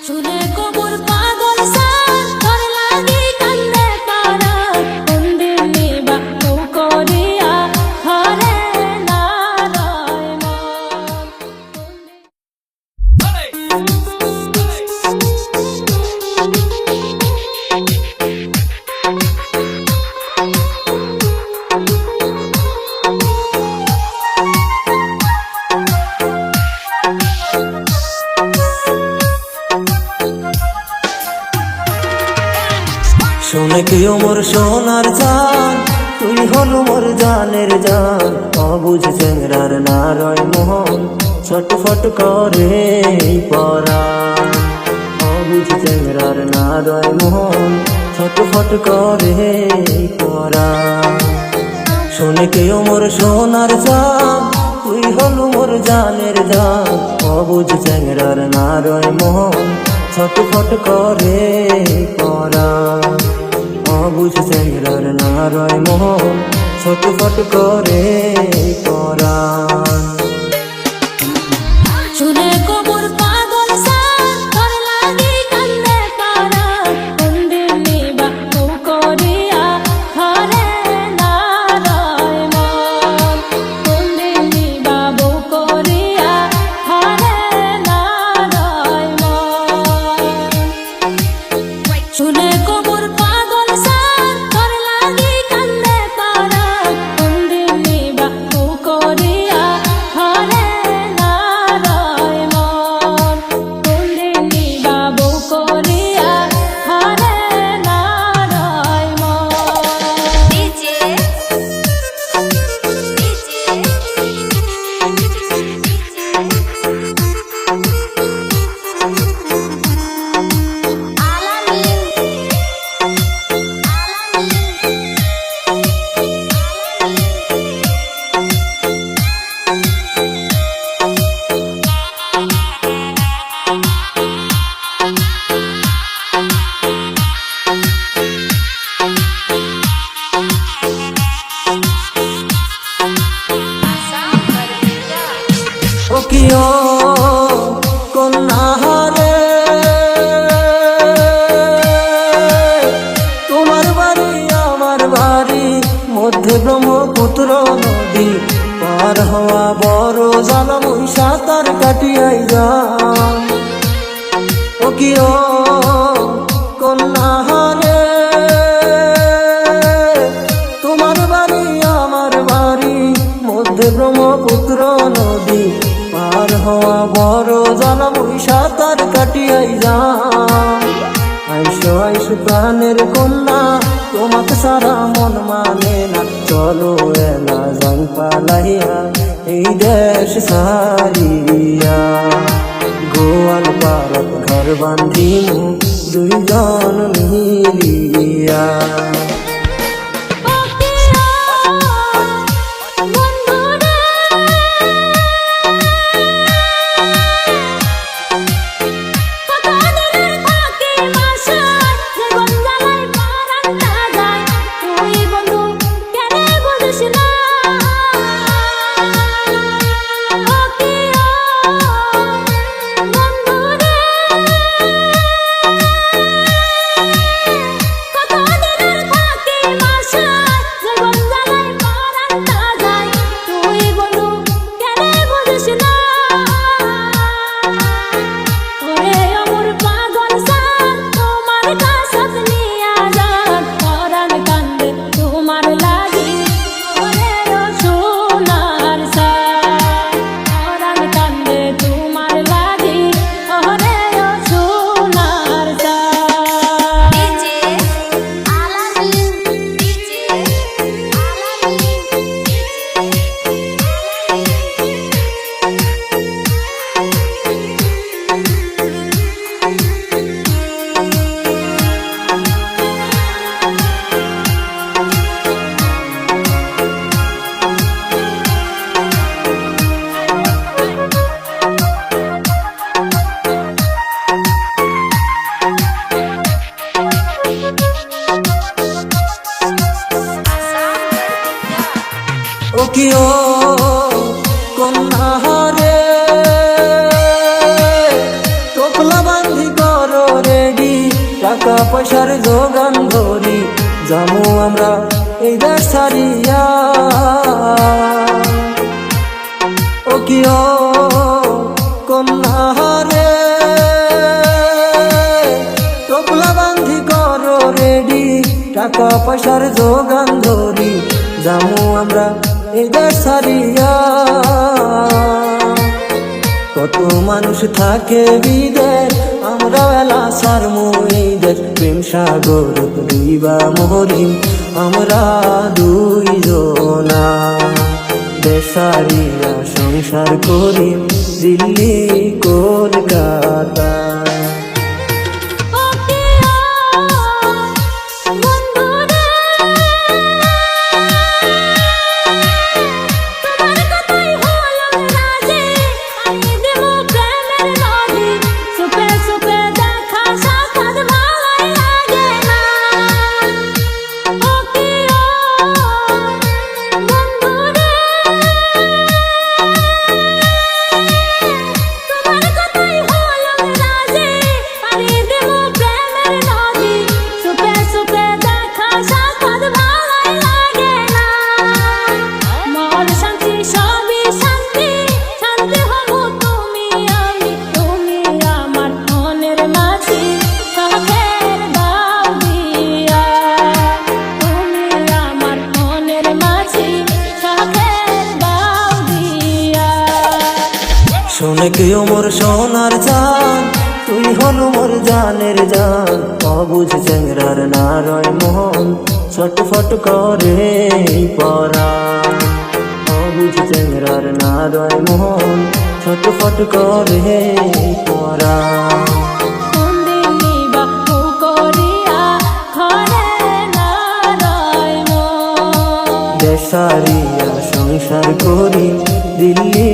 শুনে কবর পাগল সার তোর লাগি কান্দে পারা কোন দিনই বা তো করিয়া হরে নারায়ণ শুনে কেউ মোর সোনার জান, তুই হলো মোর জানের জান। অবুঝ চেংরার নারয় মোহন ছটফট করে পরাণ। অবুঝ চেংরার নারয় মোহন ছটফট করে পরাণ। শুনে কেউ মোর সোনার জান, তুই হলো মোর জানের জান। অবুঝ চেংরার নারয় মোহন ছটফট করে পরাণ। অবুঝ চেংরার নারয় মোহন ছটফট করে পরাণ। শুনে কবর পাগল সার তোর লাগি কান্দে পারা কোন দিনই বা তো করিয়া হরে নারায়ণ কোন দিনই বা বউ করিয়া হরে নারায়ণ শুনে কবর পাগল সার তোর লাগি কান্দে পারা কোন দিনই বা তো করিয়া হরে নারায়ণ কোন দিনই বা বউ করিয়া হরে নারায়ণ ডিজে ও কিও কন্যা রে, তোমার বাড়ি আমার বাড়ি মধ্যে ব্রহ্মপুত্র নদী পার হওয়া বড় জ্বালা, মুই সাঁতার কাটিয়াই যা। ও কিও কন্যা রে, তোমার বাড়ি আমার বাড়ি মধ্যে ব্রহ্মপুত্র নদী পার হওয়া বড় জ্বালা, মুই সাঁতার কাটিয়াই যা। আইসো আইসো প্রাণের কন্যা, তোমাকে সারা মন মানে না। চলো এলা যাই পালাইয়া এই দেশ সারিয়া। গোয়াল পারত ঘর বান্ধিমু দুইজন মিলিয়া। ও কিও কন্যা রে, টোপলা বান্ধি রেডি, টাকা পয়সার যোগান ধরি, যাবো আমরা এই দেশ ছাড়িয়া। ও কি ও কন্যা রে, টোপলা বান্ধি করো রেডি, টাকা পয়সার যোগান ধরি, যাবো আমরা এই দেশ ছাড়িয়া। কত মানুষ থাকে বিদেশ, আমরা এলা সারমু এই দেশ, প্রেম সাগর দিবা মরিম আমরা দুইজনা। দেশ ছাড়িয়া সংসার করিম দিল্লি কলকাতা। শোনে কেউ মোর সোনার জান, তুই হলো মোর জানের জান, অবুঝ চেংরার নারয় মোহন ছটফট করে পরাণ। অবুঝ চেংরার নারয় মোহন ছটফট করে পরাণ। দেশ ছাড়িয়া সংসার করি দিল্লি